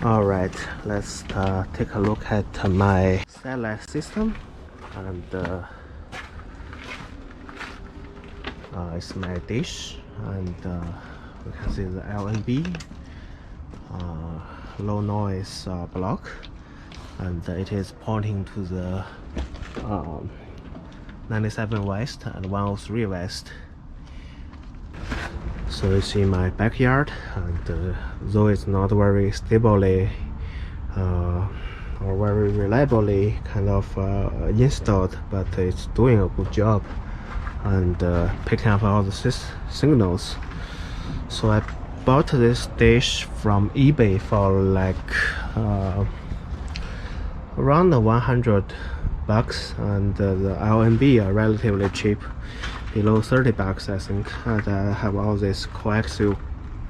Alright, let's take a look at my satellite system, and it's my dish, and we can see the LNB low noise block, and it is pointing to the 97 west and 103 west. So it's in my backyard, and though it's not very stably or very reliably kind of installed, but it's doing a good job and picking up all the signals. So I bought this dish from eBay for like around $100, and the LNB are relatively cheap, below $30 I think, and I have all these coaxial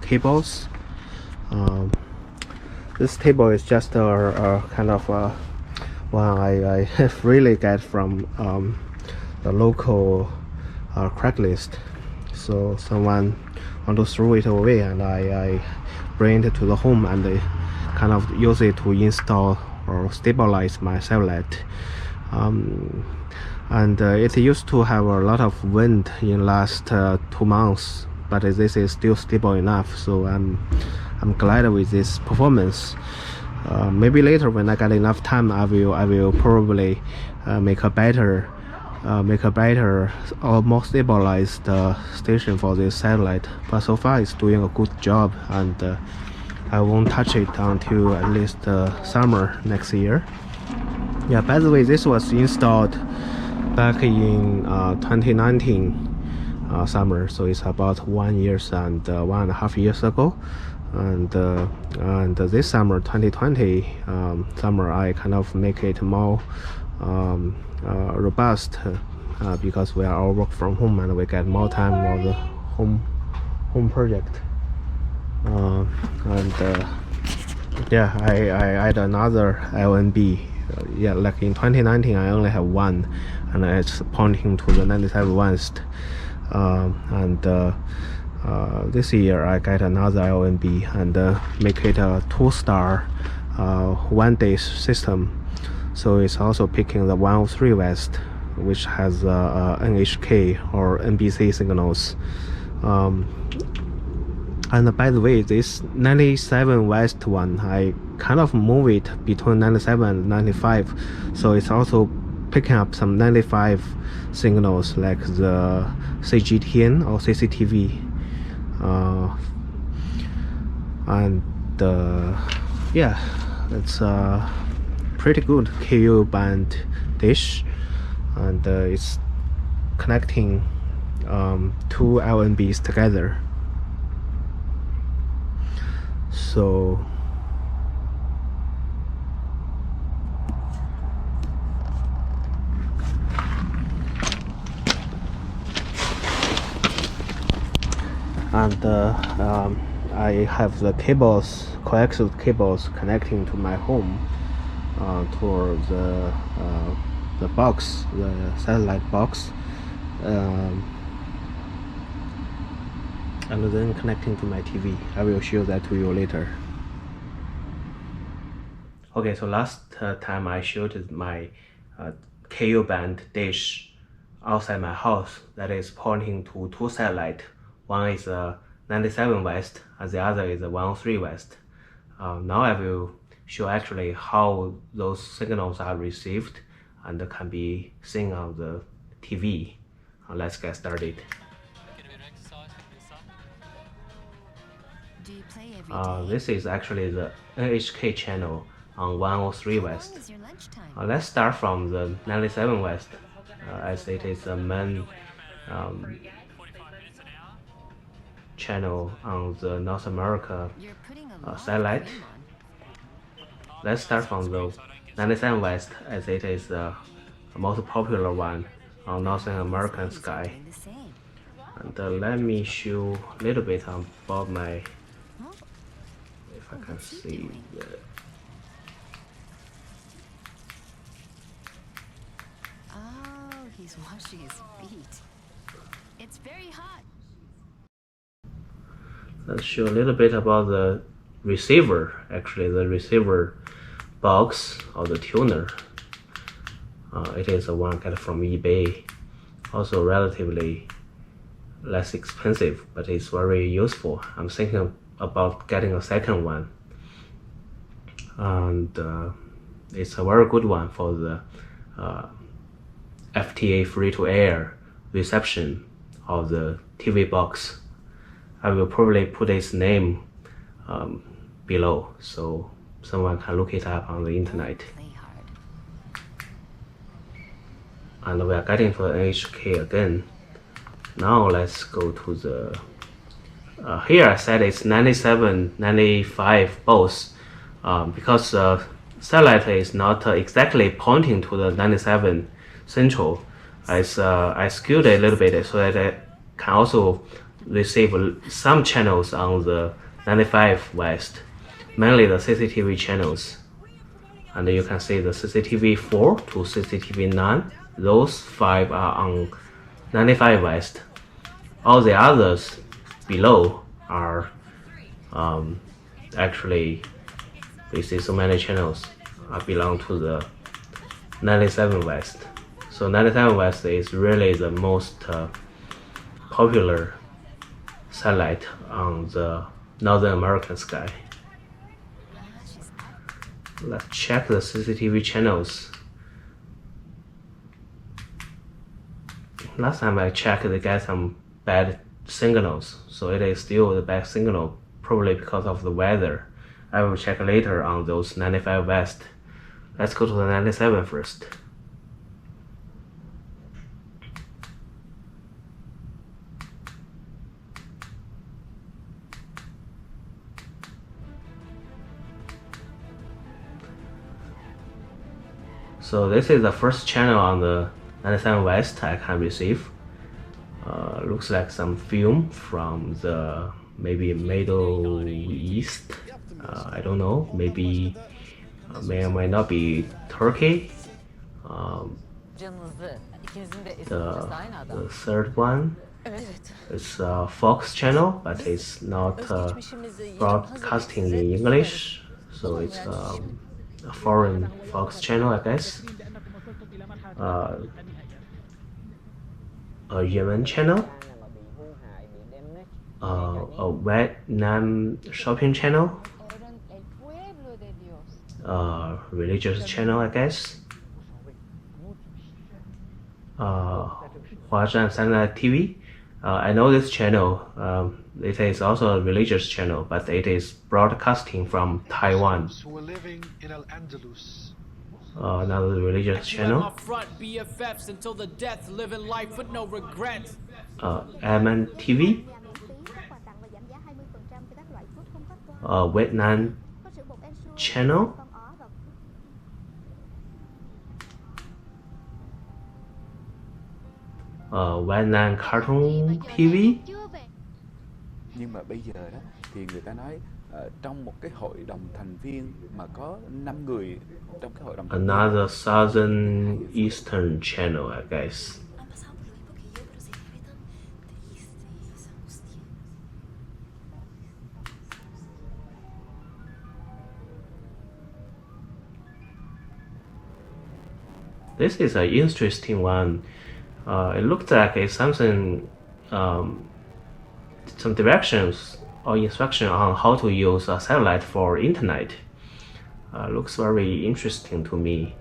cables. This table is just a kind of one I freely get from the local Craigslist. So someone want to throw it away, and I bring it to the home and kind of use it to install or stabilize my satellite. And it used to have a lot of wind in last 2 months, but this is still stable enough, so I'm glad with this performance. Maybe later when I get enough time, I will probably make a better or more stabilized station for this satellite, but so far it's doing a good job, and I won't touch it until at least summer next year. Yeah, by the way, this was installed back in 2019 summer, so it's about 1 year and 1.5 years ago. And this summer, 2020 summer, I kind of make it more robust because we are all work from home and we get more time for the home project. Yeah, I add another LNB. Yeah, like in 2019 I only have one, and it's pointing to the 97 west, this year I get another LNB and make it a 2-star one-day system. So it's also picking the 103 west, which has NHK or NBC signals. And by the way, this 97 west one, I kind of move it between 97 and 95, so it's also picking up some 95 signals like the CGTN or CCTV. Yeah, it's a pretty good KU band dish, and it's connecting two LNBs together. So I have the cables, coaxial cables, connecting to my home to the box, the satellite box, and then connecting to my TV. I will show that to you later. Okay, so last time I showed my KU band dish outside my house that is pointing to two satellites. One is 97 west and the other is 103 west. Now I will show actually how those signals are received and can be seen on the TV. Let's get started. This is actually the NHK channel on 103 west. Let's start from the 97 west, as it is the main channel on the North America satellite. Let's start from the 97 west, as it is the most popular one on Northern American sky. And let me show a little bit about my, if I can see the, oh, he's washing his feet. It's very hot. Let's show a little bit about the receiver, actually the receiver box or the tuner. It is the one I get from eBay. Also relatively less expensive, but it's very useful. I'm thinking about getting a second one, and it's a very good one for the FTA free-to-air reception of the TV box. I will probably put its name below so someone can look it up on the internet. Play hard. And we are getting to the NHK again. Now let's go to the here I said it's 97, 95 both, because satellite is not exactly pointing to the 97 central. I skewed it a little bit so that I can also receive some channels on the 95 west, mainly the CCTV channels. And you can see the CCTV 4 to CCTV 9, those 5 are on 95 west. All the others below are actually, we see so many channels belong to the 97 west. So 97 west is really the most popular satellite on the Northern American sky. Let's check the CCTV channels. Last time I checked, they get some bad signals, so it is still the bad signal, probably because of the weather. I will check later on those 95 west. Let's go to the 97 first. So this is the first channel on the 97 west I can receive. Looks like some film from the maybe Middle East. I don't know, maybe may or may not be Turkey. The third one is Fox channel, but it's not broadcasting in English, so it's a foreign Fox channel, I guess. A Yemen channel, a Vietnam shopping channel, religious channel, I guess. Huazhan Satellite TV. I know this channel. It is also a religious channel, but it is broadcasting from Taiwan. Another religious channel. Yemen TV. Vietnam channel. Vietnam Cartoon TV. Nhưng mà bây giờ đó thì người ta nói trong một cái hội đồng thành viên mà có 5 người trong cái hội đồng thành viên. Another Southern Eastern channel, I guess. This is an interesting one. It looks like it's something, some directions or instruction on how to use a satellite for internet. Looks very interesting to me,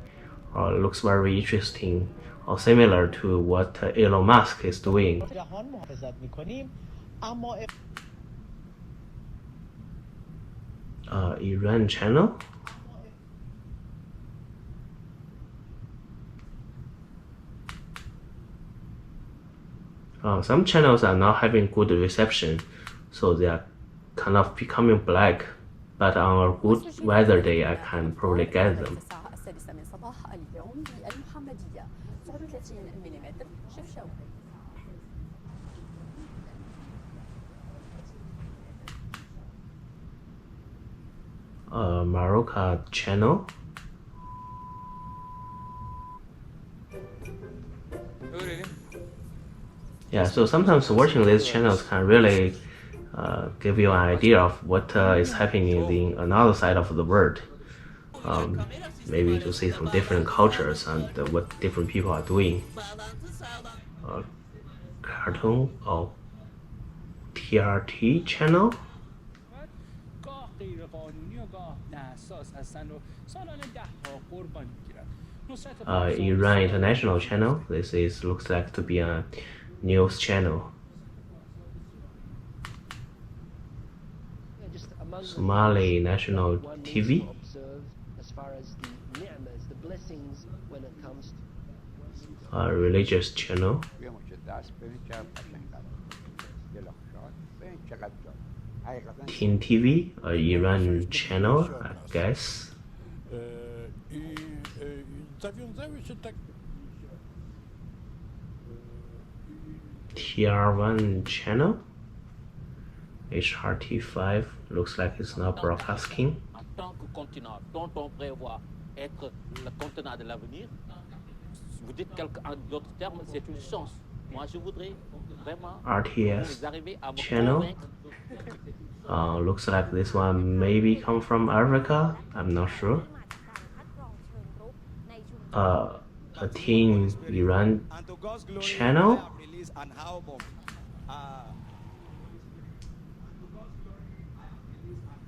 or looks very interesting or similar to what Elon Musk is doing. Iran channel. Some channels are not having good reception, so they are kind of becoming black, but on a good weather day I can probably get them. Morocco channel. Yeah, so sometimes watching these channels can really give you an idea of what is happening in another side of the world. Maybe to see some different cultures and what different people are doing. Cartoon or TRT channel. Iran International Channel. This is looks like to be a news channel. Somali National TV. Religious channel. Teen TV, Iran channel, I guess. TR1 channel. HRT5 looks like it's not broadcasting. En tant que continent dont on prévoit être le continent de l'avenir, vous dites en d'autres termes, c'est une chance. Moi, je voudrais vraiment RTS arriver à me channel. convaincre. Looks like this one maybe come from Africa. I'm not sure. A teen Iran channel.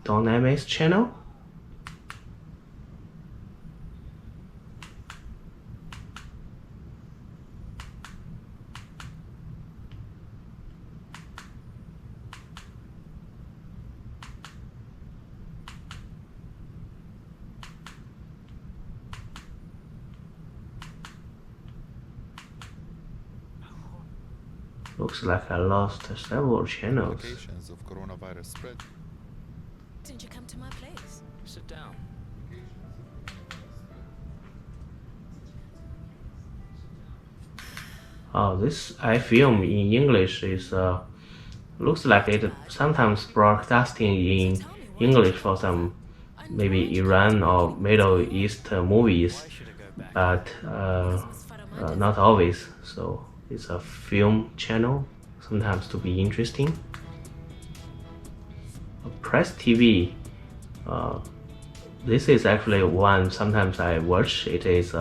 Dynamics channel. Looks like I lost several channels. Of coronavirus spread. Didn't you come to my place? Sit down. Oh, this I film in English is looks like it sometimes broadcasting in English for some maybe Iran or Middle East movies, but not always. So it's a film channel, sometimes to be interesting. Press TV. This is actually one sometimes I watch. It is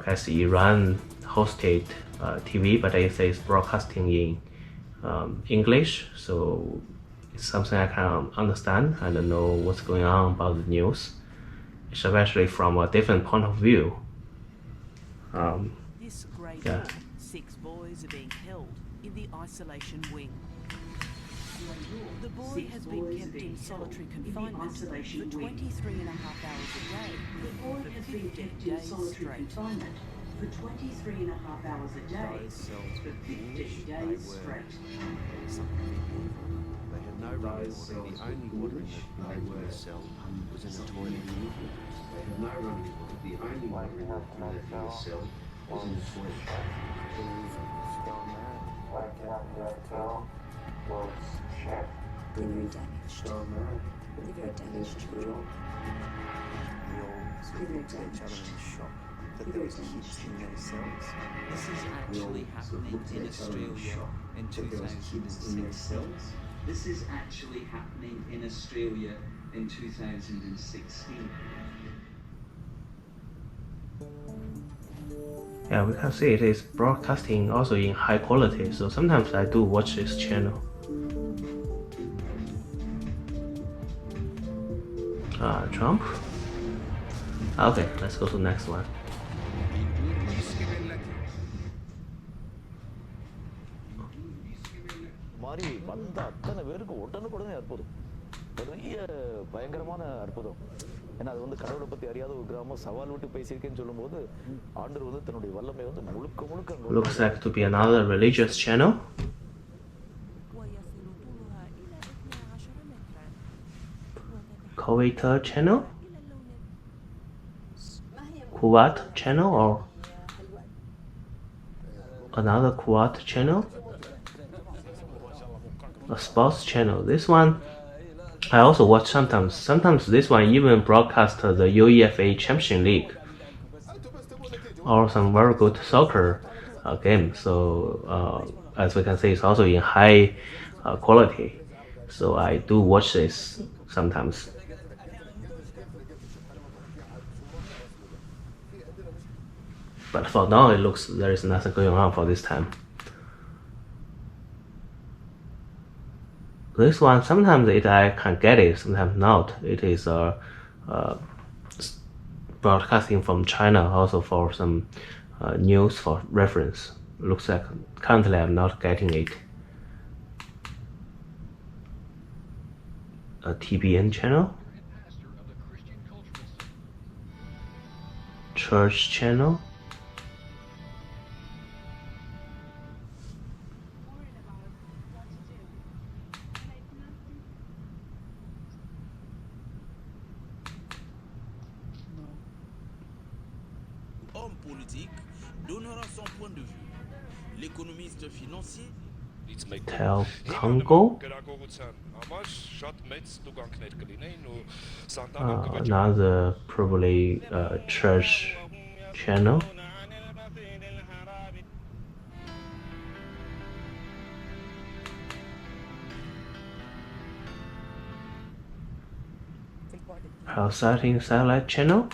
guess Iran hosted TV, but it is broadcasting in English, so it's something I can understand and know what's going on about the news, especially from a different point of view. This grade Yeah. 6 boys are being held in the isolation wing. The boy has been kept in solitary confinement for 23 and a half hours a day for 50 days straight. For 23 and a half hours a day for 50 days straight. They had no running water. The only water in the cell was in the toilet. They had no running water. The only water in the cell was in the toilet. They're very damaged. They're very damaged children. We all sort of looked at each other in shock that there was kids in those cells. This is actually happening in Australia in 2006. This is actually happening in Australia in 2016. Yeah, we can see it is broadcasting also in high quality, so sometimes I do watch this channel. Trump. Okay, let's go to the next one. மாதிரி வந்த அத்தனை பேருக்கு உடனுக்குடனே அற்புதம், பெரிய பயங்கரமான அற்புதம். ஏன்னா அது வந்து கடவுளை பத்தி அறியாத ஒரு கிராமம் சவால் விட்டு பேசியிருக்கேன்னு சொல்லும்போது ஆண்டவர் வந்து தன்னுடைய வல்லமை வந்து முழுக்க முழுக்க. Looks like to be another religious channel. Kuwait channel, Kuwait channel, or another Kuwait channel, a sports channel. This one I also watch sometimes. Sometimes this one even broadcast the UEFA Champions League or some very good soccer game. So as we can see, it's also in high quality. So I do watch this sometimes. But for now, it looks there is nothing going on for this time. This one, sometimes I can get it, sometimes not. It is broadcasting from China, also for some news for reference. Looks like currently I'm not getting it. A TBN channel, church channel. Homme politique donnera son point de vue. L'économiste financier. Tell Congo. Another probably church channel. Pulsating satellite channel.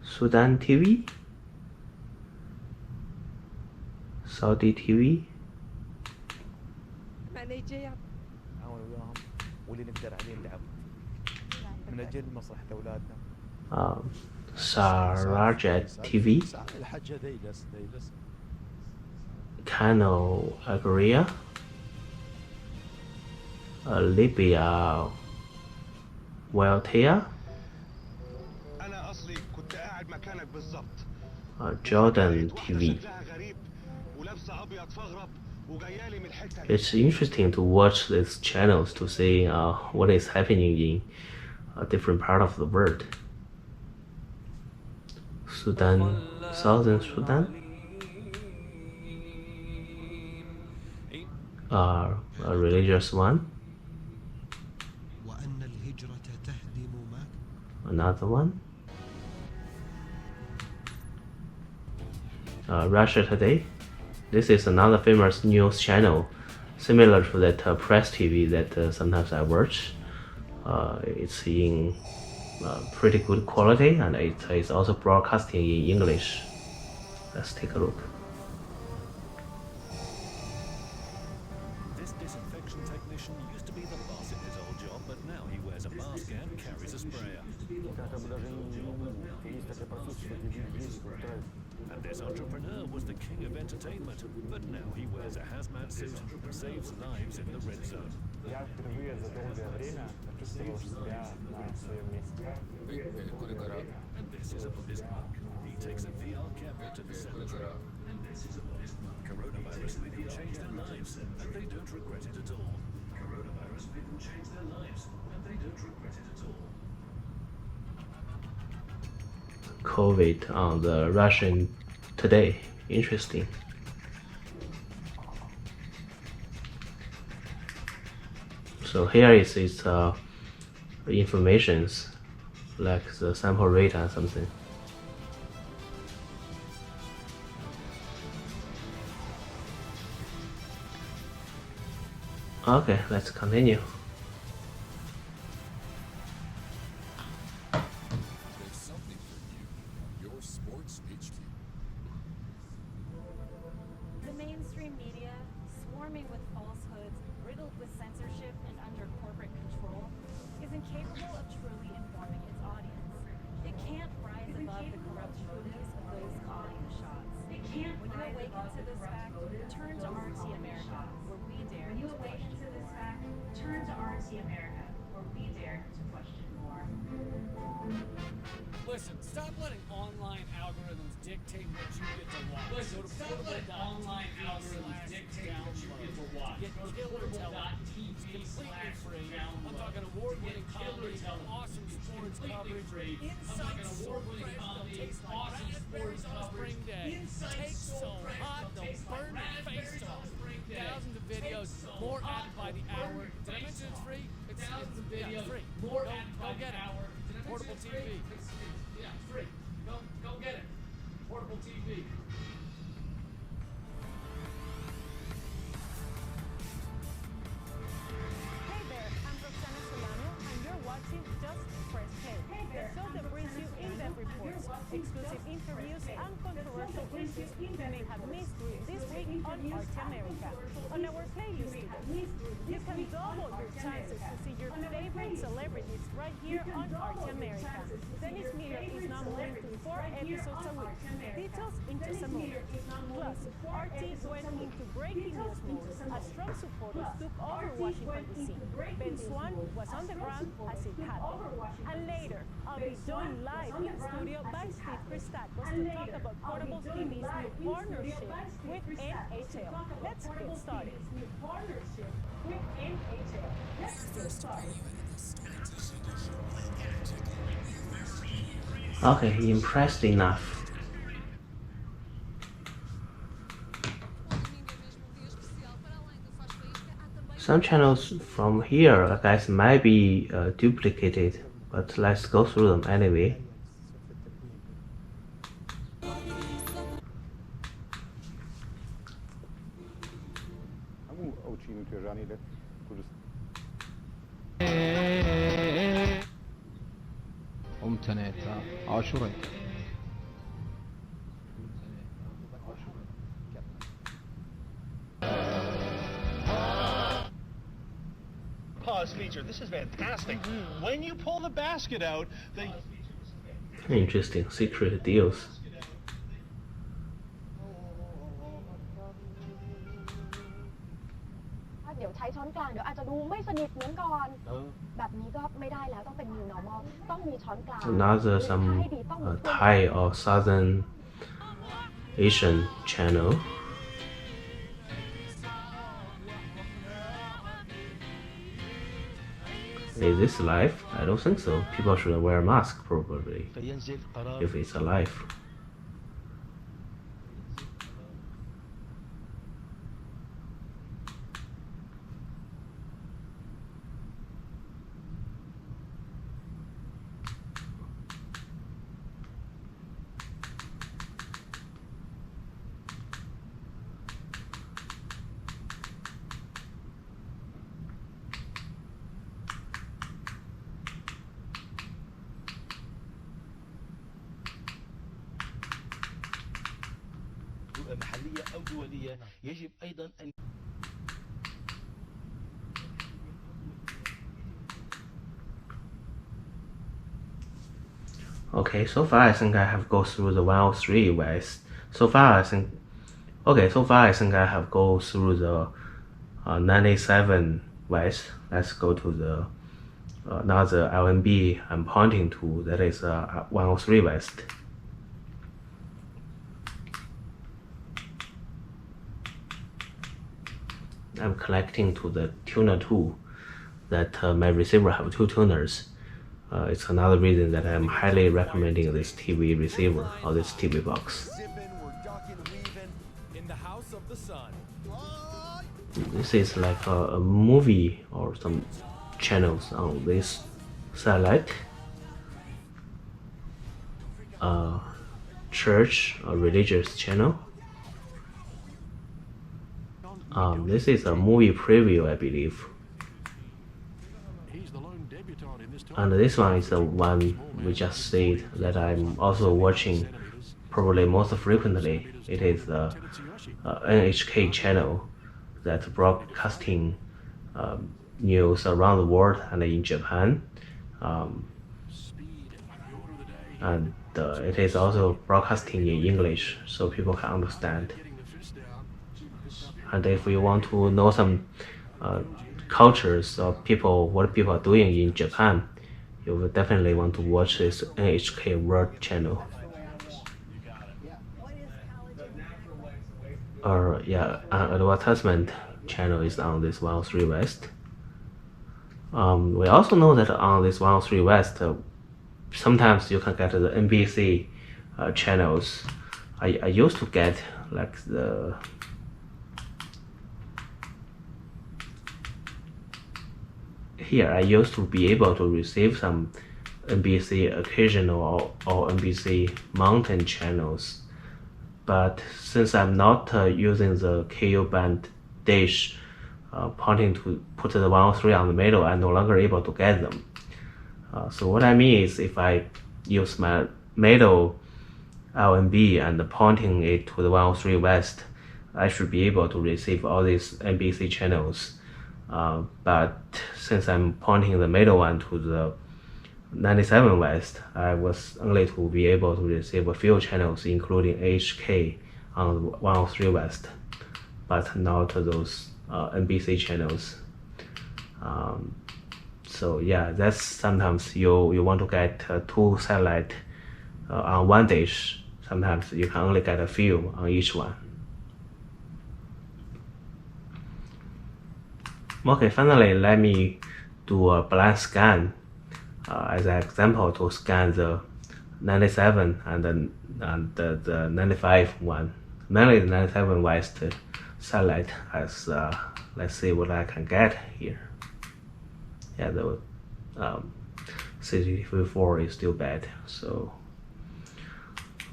Sudan TV. Saudi TV. واللي نقدر عليه نلعب من اجل مصلحه اولادنا. Sarajat TV. Kano Agria. Libya Weltea. Jordan TV. It's interesting to watch these channels to see what is happening in a different part of the world. Sudan, Southern Sudan, a religious one. Another one. Russia Today. This is another famous news channel, similar to that press TV that sometimes I watch. It's in pretty good quality, and it is also broadcasting in English. Let's take a look. This disinfection technician used to be the boss in his old job, but now he wears a mask and carries a sprayer. And this entrepreneur was the king of entertainment, but now he wears a hazmat suit and saves lives in the red zone. And this is a Buddhist monk. He takes a VR camera to the cemetery. Coronavirus made them change their lives, and they don't regret it at all. Coronavirus made them change their lives, and they don't regret it at all. COVID on the Russian Today. Interesting. So here is its informations, like the sample rate and something. Okay, let's continue. The mainstream media, swarming with falsehoods, riddled with censorship and under corporate control, is incapable of truly informing its audience. It can't rise above the corrupt motives of those calling the shots. When you awaken to this fact, turn to RT America, where we dare to question more. Listen, stop letting online algorithms dictate what you get to watch. Listen, stop letting online algorithms dictate what you get to watch. Get killer television, completely free. I'm talking award-winning comedy, awesome sports coverage, insight so fresh they'll taste like raspberries on a spring day. Take so hot they'll burn your face off. Thousands of videos, more added by the hour. Did I mention it's free? It's free. Go get it. Portable TV. Yeah, free. Go get it. Portable TV. watching Just Press K, the show that brings you in-depth reports, exclusive interviews, and controversial issues you may have missed during this week on Arte America. On our playlist today, you can double your chances to see your favorite celebrities right here on Arte America. Dennis Miller is now moving to 4 episodes a week. Details in just a moment. Plus, RT went into breaking news mode as Trump supporters took over Washington, D.C. Ben Swan was on the ground as it happened. And later, I'll be joined live in studio by Steve Christakis to talk about Portable TV's new partnership with NHL. Let's get started. Okay, impressed enough. Some channels from here, I guess, might be duplicated, but let's go through them anyway. Pause feature. This is fantastic. When you pull the basket out, Interesting secret deals. เดี๋ยวใช้ช้อนกลางเดี๋ยวอาจจะดูไม่สนิทเหมือนก่อนแบบนี้ก็ไม่ได้แล้วต้องเป็น new normal ต้องมีช้อนกลาง Another some Thai or Southern Asian channel. Is this live? I don't think so. People should wear a mask probably if it's alive. محلية أو دولية يجب أيضا أن Okay, so far I think I have go through the 103 West. So far I think I have go through the 97 West. Let's go to the another LNB I'm pointing to, that is 103 West. I'm connecting to the tuner 2 that my receiver have 2 tuners. It's another reason that I'm highly recommending this TV receiver or this TV box. This is like a movie or some channels on this satellite. Church or religious channel. This is a movie preview, I believe. And this one is the one we just said that I'm also watching probably most frequently. It is the NHK channel that's broadcasting news around the world and in Japan. And it is also broadcasting in English so people can understand. And if you want to know some cultures or what people are doing in Japan, you will definitely want to watch this NHK World channel. Or yeah, an advertisement channel is on this 103 West. We also know that on this 103 West, sometimes you can get the NBC channels. I used to get like the here I used to be able to receive some NBC occasional or NBC mountain channels, but since I'm not using the KU band dish pointing to put the 103 on the middle, I'm no longer able to get them. So what I mean is, if I use my middle LNB and pointing it to the 103 west, I should be able to receive all these NBC channels. But since I'm pointing the middle one to the 97 west, I was only to be able to receive a few channels, including HK on 103 west, but not those NBC channels. So yeah, that's sometimes you want to get two satellite on one dish. Sometimes you can only get a few on each one. Okay, finally, let me do a blind scan as an example to scan the 97 and the 95 one. Mainly the 97 west satellite as let's see what I can get here. Yeah, the CCTV4 is still bad. So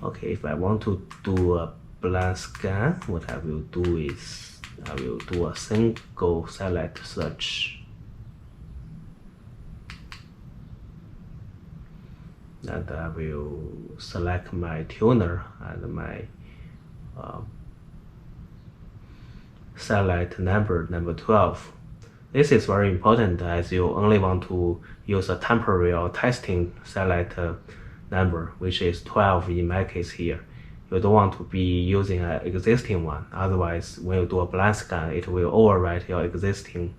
okay, if I want to do a blind scan, what I will do is I will do a single satellite search. And I will select my tuner and my satellite number 12. This is very important as you only want to use a temporary or testing satellite number, which is 12 in my case here. You don't want to be using an existing one. Otherwise, when you do a blind scan, it will overwrite your existing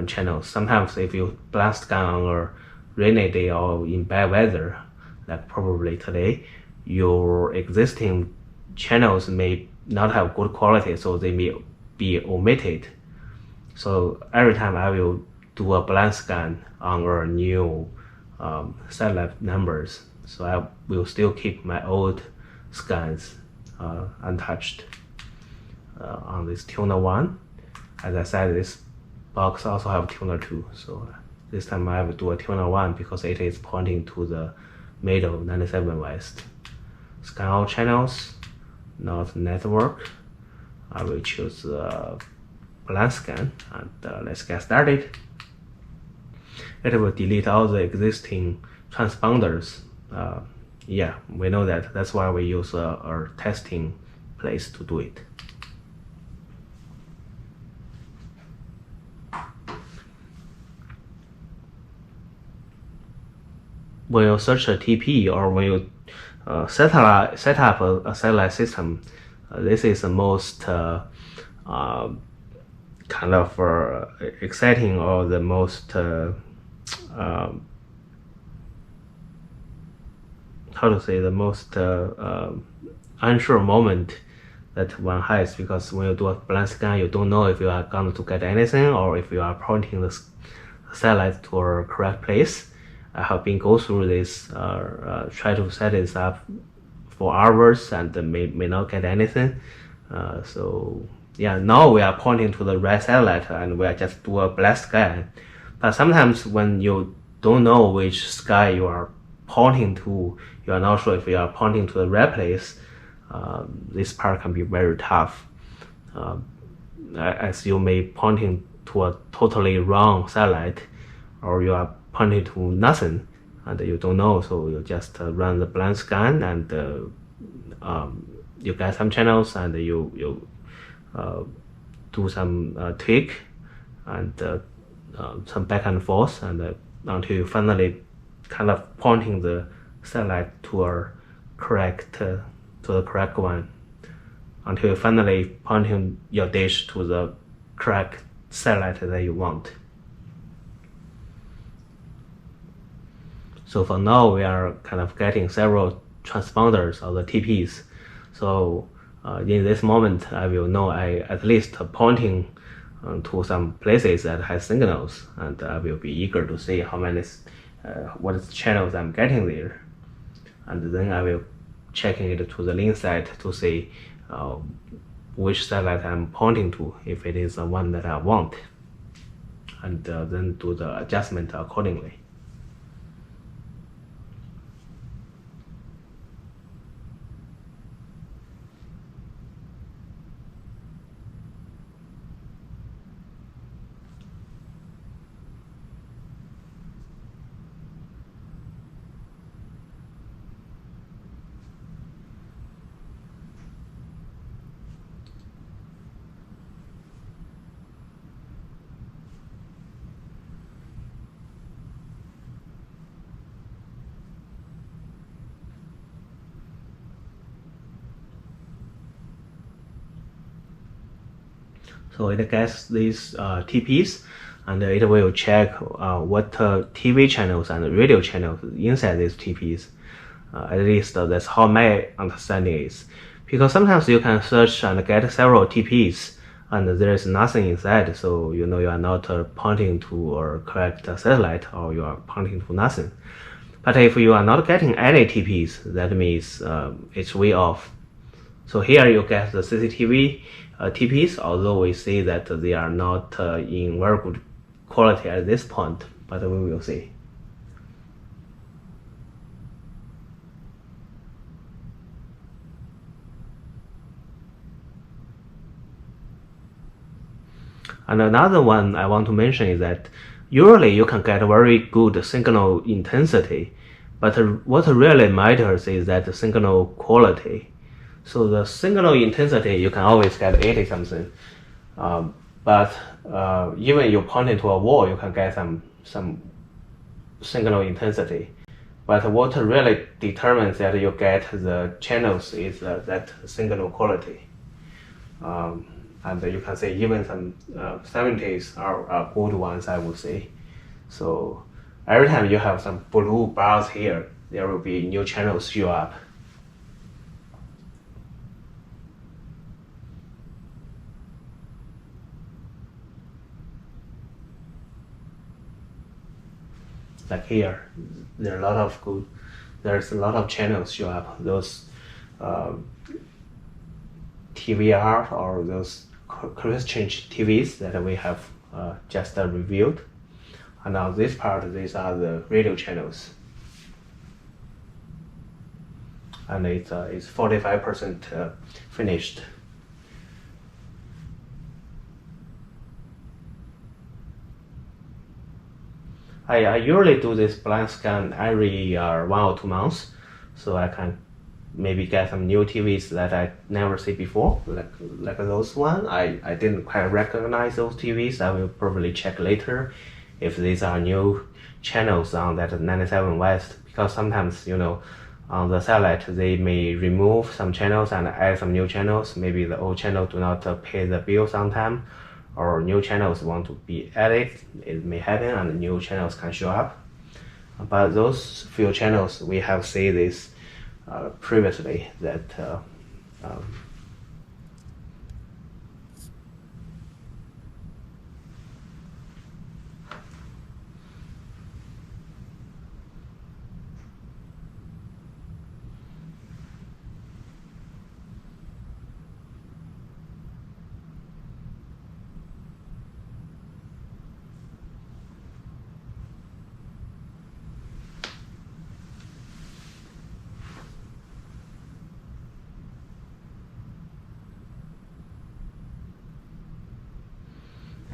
channels. Sometimes if you blind scan on a rainy day or in bad weather, like probably today, your existing channels may not have good quality, so they may be omitted. So every time I will do a blind scan on a new satellite numbers, so I will still keep my old scans untouched on this tuner 1. As I said, this box also have tuner 2, so this time I will do a tuner 1 because it is pointing to the middle 97 west. Scan all channels, not network. I will choose blind scan and let's get started. It will delete all the existing transponders. Yeah, we know that. That's why we use our testing place to do it. When you search a TP or when you set up a satellite system, this is the most kind of exciting or the most how to say, the most unsure moment that one has, because when you do a blind scan, you don't know if you are going to get anything or if you are pointing the satellite to a correct place. I have been go through this, try to set this up for hours and may not get anything. So yeah, now we are pointing to the right satellite and we are just do a blind scan. But sometimes when you don't know which sky you are pointing to, you are not sure if you are pointing to the right place. This part can be very tough, as you may pointing to a totally wrong satellite, or you are pointing to nothing and you don't know, so you just run the blind scan and you get some channels and you do some tweak and some back and forth, and until you finally kind of pointing the satellite to a correct to the correct one, until you finally pointing your dish to the correct satellite that you want. So for now, we are kind of getting several transponders or the TPs. So in this moment, I will know I at least pointing to some places that has signals, and I will be eager to see how many, what is the channels I'm getting there, and then I will checking it to the link site to see which satellite I'm pointing to, if it is the one that I want, and then do the adjustment accordingly. So it gets these TPs, and it will check what TV channels and radio channels inside these TPs. At least that's how my understanding is. Because sometimes you can search and get several TPs, and there is nothing inside, so you know you are not pointing to a correct satellite, or you are pointing to nothing. But if you are not getting any TPs, that means it's way off. So here you get the CCTV TPs, although we see that they are not in very good quality at this point, but we will see. And another one I want to mention is that usually you can get very good signal intensity, but what really matters is that the signal quality. So the signal intensity, you can always get 80 something, but even you point into a wall, you can get some signal intensity. But what really determines that you get the channels is that signal quality. And you can say even some 70s are good ones, I would say. So every time you have some blue bars here, there will be new channels show up. Like here, there's a lot of channels show up. Those TVR or those Christchurch TVs that we have just reviewed. And on this part, these are the radio channels. And it's 45% finished. I usually do this blind scan every 1 or 2 months, so I can maybe get some new TVs that I never see before, like those one. I didn't quite recognize those TVs. I will probably check later if these are new channels on that 97 West, because sometimes, you know, on the satellite they may remove some channels and add some new channels. Maybe the old channel do not pay the bills on time, or new channels want to be added. It may happen and new channels can show up. But those few channels, we have seen this previously, that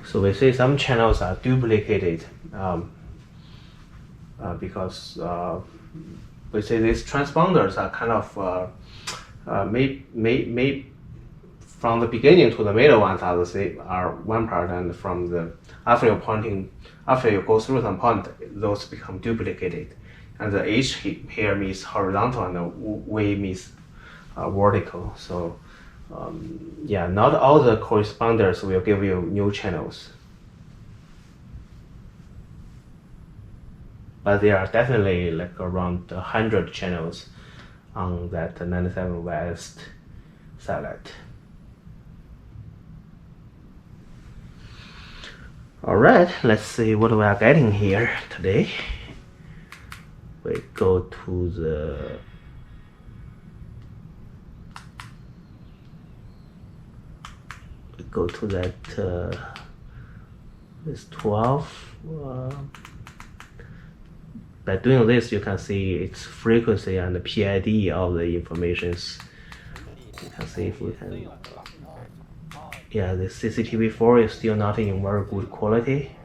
so we see some channels are duplicated because we see these transponders are kind of made from the beginning to the middle ones are the same, are one part, and from the after you go through some point, those become duplicated, and the H here means horizontal and the V means vertical. So yeah, not all the corresponders will give you new channels, but there are definitely like around 100 channels on that 97 West satellite. All right, let's see what we are getting here today. We go to that this 12. By doing this, you can see its frequency and the PID of the informations. You can see if we can. Yeah, the CCTV4 is still not in very good quality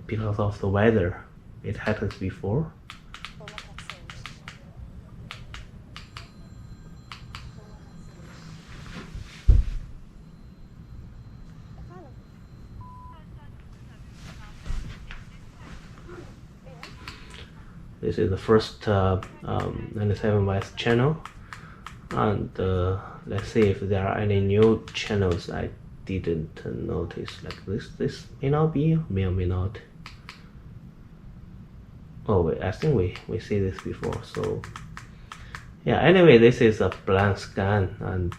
because of the weather. It happens before. This is the first 97 West channel. And let's see if there are any new channels I didn't notice. Like this may not be, may or may not. Oh wait, I think we see this before. So yeah, anyway, this is a blank scan, and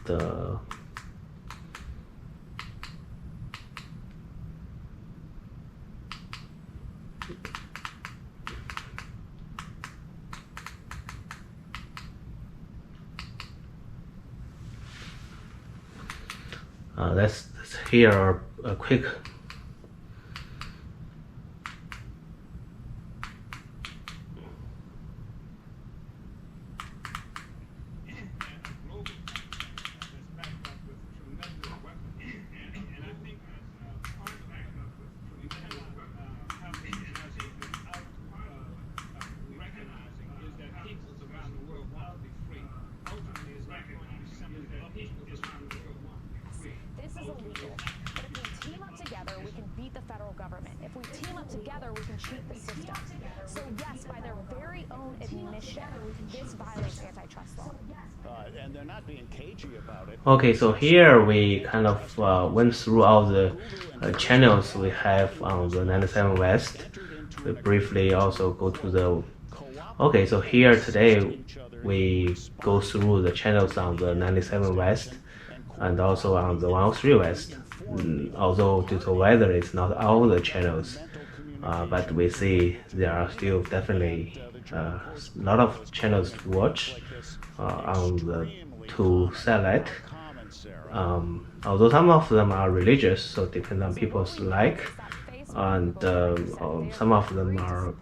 let's hear a quick This is illegal. But if we team up together, we can beat the federal government. If we team up together, we can cheat the system. So yes, by their very own admission, this violates antitrust law. And they're not being cagey about it. Okay, so here we kind of went through all the channels we have on the 97 West. We briefly also go to the... Okay, so here today we go through the channels on the 97 West and also on the 103 West. Although due to weather, it's not all the channels, but we see there are still definitely a lot of channels to watch on the two satellite. Although some of them are religious, so depend on people's like, and some of them are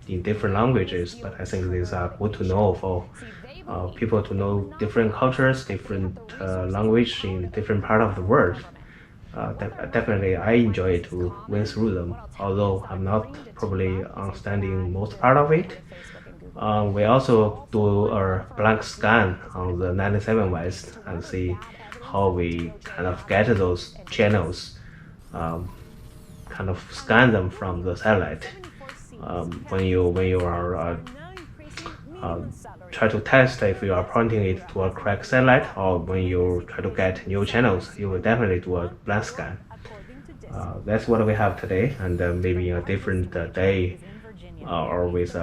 in different languages, but I think these are good to know for people to know different cultures, different language in different part of the world. Definitely I enjoy to went through them, although I'm not probably understanding most part of it. We also do a blank scan on the 97 West and see how we kind of get those channels, kind of scan them from the satellite. When you are try to test if you are pointing it to a correct satellite, or when you try to get new channels, you will definitely do a blank scan. That's what we have today, and maybe in a different day, or with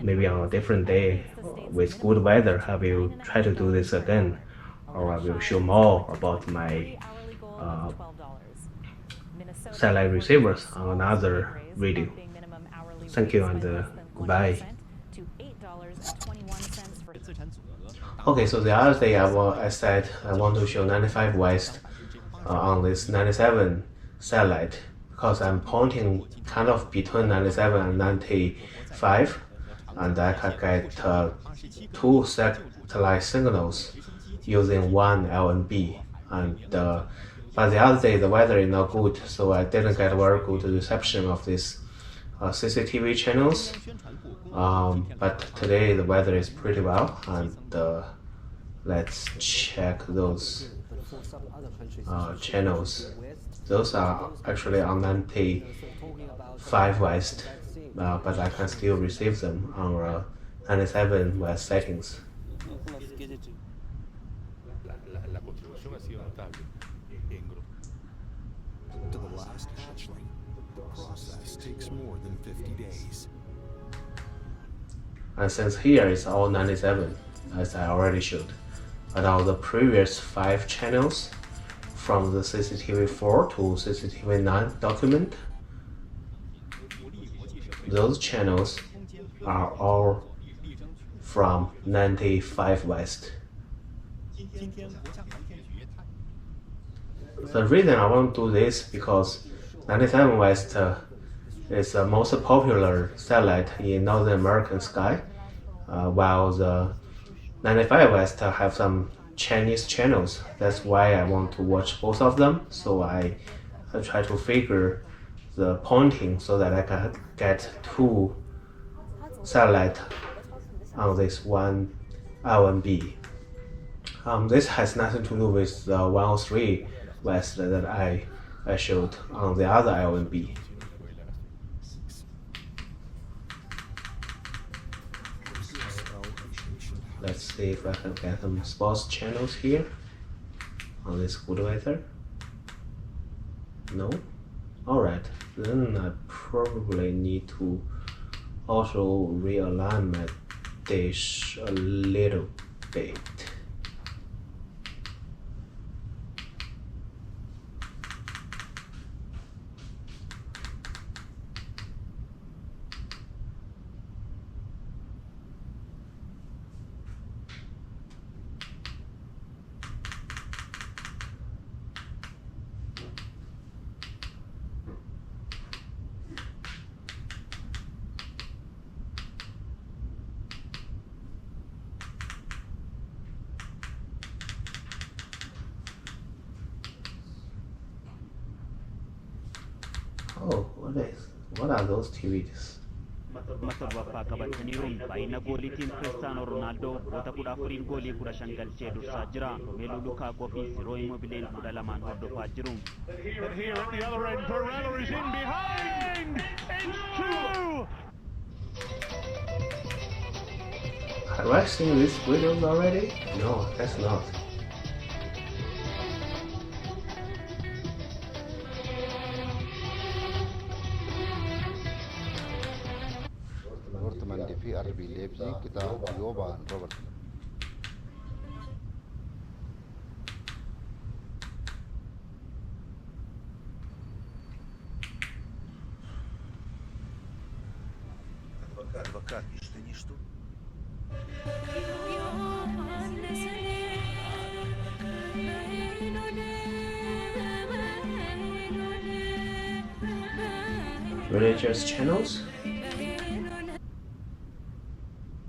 maybe on a different day with good weather, I will try to do this again, or I will show more about my satellite receivers on another video. Thank you, and goodbye. Okay, so the other day I said I want to show 95 West on this 97 satellite, because I'm pointing kind of between 97 and 95, and I can get two satellite signals using one LNB. And but the other day the weather is not good, so I didn't get very good reception of this CCTV channels. But today the weather is pretty well, and let's check those channels. Those are actually on 95 West, but I can still receive them on 97 West settings. To the last hatchling, the process takes more than 50 days. And since here it's all 97, as I already showed, but on the previous 5 channels, from the CCTV 4 to CCTV 9 document, those channels are all from 95 West. The reason I want to do this because 97 West is the most popular satellite in Northern American sky, while the 95 West have some Chinese channels. That's why I want to watch both of them. So I try to figure the pointing so that I can get two satellites on this one LNB. This has nothing to do with the 103 West that I showed on the other LNB. Let's see if I can get some sports channels here on this good weather. No? Alright, then I probably need to also realign my dish a little bit. Oh, what are those TVs? Matobaffaa qabataniiruun baay'ina gooliitiin Kiristaanoo Roonaaldoo waggoota 14 goolii 15 galchee dursaa jira. Romelu Lukaakoo fi Siroo Immobileen 12 hordofaa jiru. And here at the other end, Barella is in behind. It's two. Have I seen these videos already? No, that's not. برتمان في أربي ليبزيج كتاب يوبان روبرت Адвокат, işte не что? Religious channels?